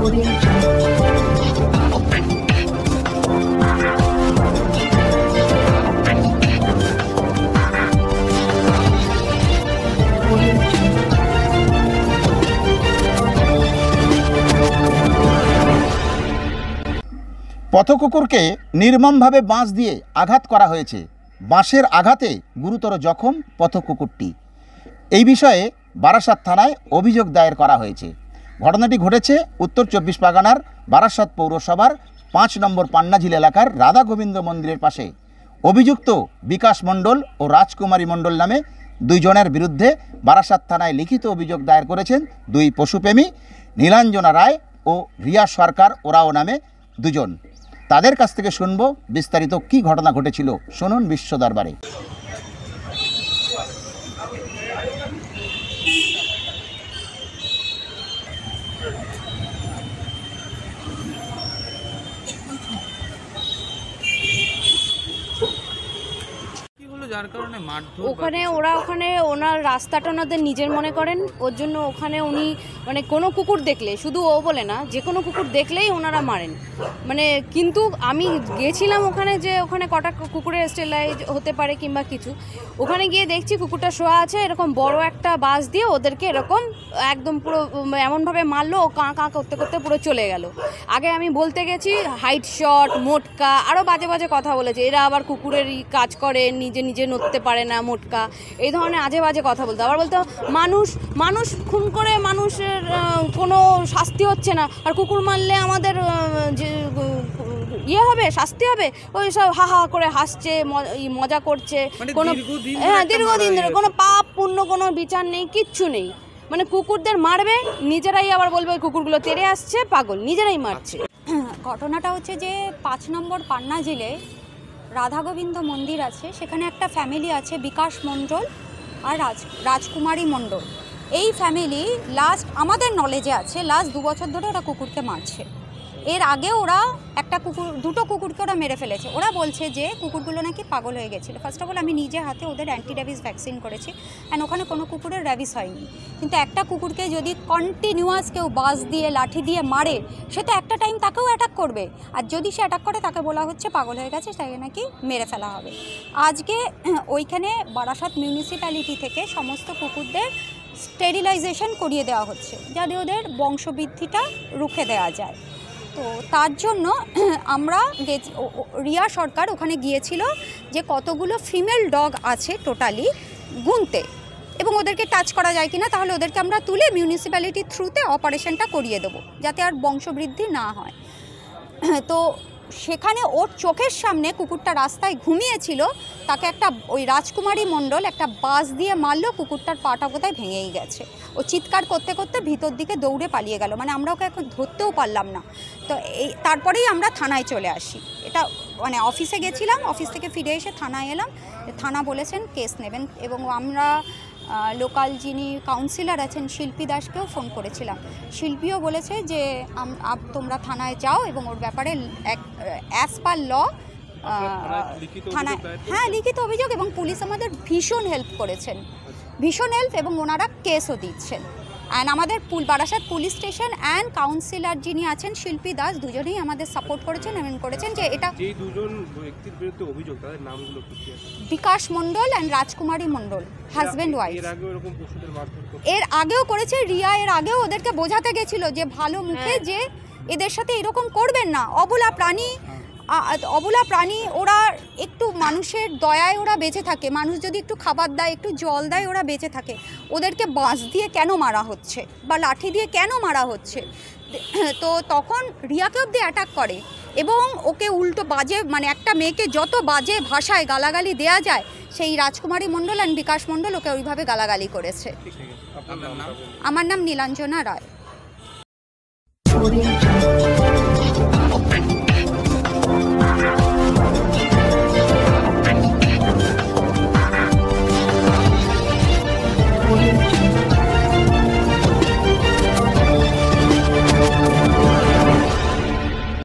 পথকুকুরকে নির্মমভাবে বাঁশ দিয়ে আঘাত করা হয়েছে। বাঁশের আঘাতে গুরুতর জখম পথকুকুরটি। এই বিষয়ে বারাসাত থানায় অভিযোগ দায়ের করা হয়েছে। ঘটনাটি ঘটেছে উত্তর 24 পরগনার বারাসাত পৌরসভার 5 নম্বর পান্নাঝিল এলাকার রাধা গোবিন্দ মন্দিরের পাশে। অভিযুক্ত বিকাশ মণ্ডল ও রাজকুমারী মণ্ডল নামে দুইজনের বিরুদ্ধে বারাসাত থানায় লিখিত অভিযোগ দায়ের করেছেন দুই পশুপ্রেমী নীলাঞ্জনা রায় ও রিয়া সরকার ওরাও নামে দুজন। তাদের কাছ থেকে শুনব বিস্তারিত কি ঘটনা ঘটেছিল। শুনুন বিশ্ব দরবারে। ওখানে ওনার রাস্তাটা ওনাদের নিজের মনে করেন, ওর জন্য ওখানে উনি মানে কোনো কুকুর দেখলে, শুধু ও বলে না, যে কোনো কুকুর দেখলেই ওনারা মারেন। মানে কিন্তু আমি গেছিলাম ওখানে, যে ওখানে কটা কুকুরের স্টেলাইজ হতে পারে কিংবা কিছু, ওখানে গিয়ে দেখছি কুকুরটা শোয়া আছে, এরকম বড় একটা বাঁশ দিয়ে ওদেরকে এরকম একদম পুরো এমনভাবে মারলো, ও কাঁ কাঁ করতে করতে পুরো চলে গেল। আগে আমি বলতে গেছি হাইট শট, মোটকা, আরও বাজে বাজে কথা বলেছে। এরা আবার কুকুরেরই কাজ করে, নিজে নিজে নড়তে পারে না, মোটকা, এই ধরনের আজে বাজে কথা বলতো। আবার বলতো মানুষ খুন করে মানুষের কোনো শাস্তি হচ্ছে না, আর কুকুর মারলে আমাদের যে ইয়ে হবে, শাস্তি হবে। ওই সব হা হা করে হাসছে, মজা করছে। কোনো দীর্ঘদিন ধরে কোনো পাপ পুণ্য কোনো বিচার নেই, কিচ্ছু নেই। মানে কুকুরদের মারবে, নিজেরাই আবার বলবে কুকুরগুলো তেড়ে আসছে, পাগল, নিজেরাই মারছে। ঘটনাটা হচ্ছে যে 5 নম্বর পান্নাঝিলে রাধা গোবিন্দ মন্দির আছে, সেখানে একটা ফ্যামিলি আছে, বিকাশ মণ্ডল আর রাজকুমারী মণ্ডল। এই ফ্যামিলি আমাদের নলেজে আছে লাস্ট 2 বছর ধরে ওরা কুকুরকে মারছে। এর আগে ওরা দুটো কুকুরকে ওরা মেরে ফেলেছে। ওরা বলছে যে কুকুরগুলো নাকি পাগল হয়ে গেছিলো। ফার্স্ট অফ অল আমি নিজে হাতে ওদের অ্যান্টি র্যাবিস ভ্যাকসিন করেছি, অ্যান্ড ওখানে কোনো কুকুরের র্যাবিস হয়নি। কিন্তু একটা কুকুরকে যদি কন্টিনিউয়াস কেউ বাঁশ দিয়ে লাঠি দিয়ে মারে, সে তো একটা টাইম তাকেও অ্যাটাক করবে, আর যদি সে অ্যাটাক করে তাকে বলা হচ্ছে পাগল হয়ে গেছে, তাকে নাকি মেরে ফেলা হবে। আজকে ওইখানে বারাসাত মিউনিসিপ্যালিটি থেকে সমস্ত কুকুরদের স্টেরিলাইজেশন করিয়ে দেওয়া হচ্ছে, যাতে ওদের বংশবৃদ্ধিটা রুখে দেওয়া যায়। তো তার জন্য আমরা রিয়া সরকার ওখানে গিয়েছিল যে কতগুলো ফিমেল ডগ আছে টোটালি গুনতে, এবং ওদেরকে টাচ করা যায় কিনা, তাহলে ওদেরকে আমরা তুলে মিউনিসিপ্যালিটির থ্রুতে অপারেশনটা করিয়ে দেবো, যাতে আর বংশবৃদ্ধি না হয়। তো সেখানে ওর চোখের সামনে কুকুরটা রাস্তায় ঘুমিয়েছিল, তাকে ওই রাজকুমারী মণ্ডল একটা বাঁশ দিয়ে মারলো, কুকুরটার পাটা কোথায় ভেঙেই গেছে। ও চিৎকার করতে করতে ভিতর দিকে দৌড়ে পালিয়ে গেল। মানে আমরা ওকে এখন ধরতেও পারলাম না। তো তারপরেই আমরা থানায় চলে আসি। এটা মানে অফিসে গেছিলাম, অফিস থেকে ফিরে এসে থানায় এলাম, থানা বলেছেন কেস নেবেন, এবং আমরা লোকাল যিনি কাউন্সিলর আছেন শিল্পী দাসকেও ফোন করেছিলাম। শিল্পীও বলেছে যে তোমরা থানায় যাও এবং ওর ব্যাপারে অ্যাজ পার ল থানায়, হ্যাঁ, লিখিত অভিযোগ, এবং পুলিশ আমাদের ভীষণ হেল্প করেছেন, ভীষণ হেল্প, এবং ওনারা কেসও দিচ্ছেন। অ্যান্ড আমাদের Barasat police station and councillor যিনি আছেন শিল্পী দাস, দুজনেই আমাদের সাপোর্ট করেছেন এবং করেছেন যে এটা যেই দুজন ব্যক্তির বিরুদ্ধে অভিযোগ, তাদের নামগুলো কি আছে? বিকাশ মণ্ডল অ্যান্ড রাজকুমারী মণ্ডল, হাজব্যান্ড ওয়াইফ। এর আগেও এরকম পশুদের মারধর করতে, এর আগেও করেছে। রিয়া এর আগেও ওদেরকে বোঝাতে গেছিল যে ভালো মুখে যে এদের সাথে এরকম করবেন না, অবলা প্রাণী, ওরা একটু মানুষের দয়ায় ওরা বেঁচে থাকে। মানুষ যদি একটু খাবার দেয়, একটু জল দেয়, ওরা বেঁচে থাকে। ওদেরকে বাঁশ দিয়ে কেন মারা হচ্ছে বা লাঠি দিয়ে কেন মারা হচ্ছে? তো তখন রিয়াকে অব্দি অ্যাটাক করে, এবং ওকে উল্টো বাজে, মানে একটা মেয়েকে যত বাজে ভাষায় গালাগালি দেয়া যায়, সেই রাজকুমারী মণ্ডল অ্যান্ড বিকাশ মণ্ডল ওকে ওইভাবে গালাগালি করেছে। আমার নাম নীলাঞ্জনা রায়।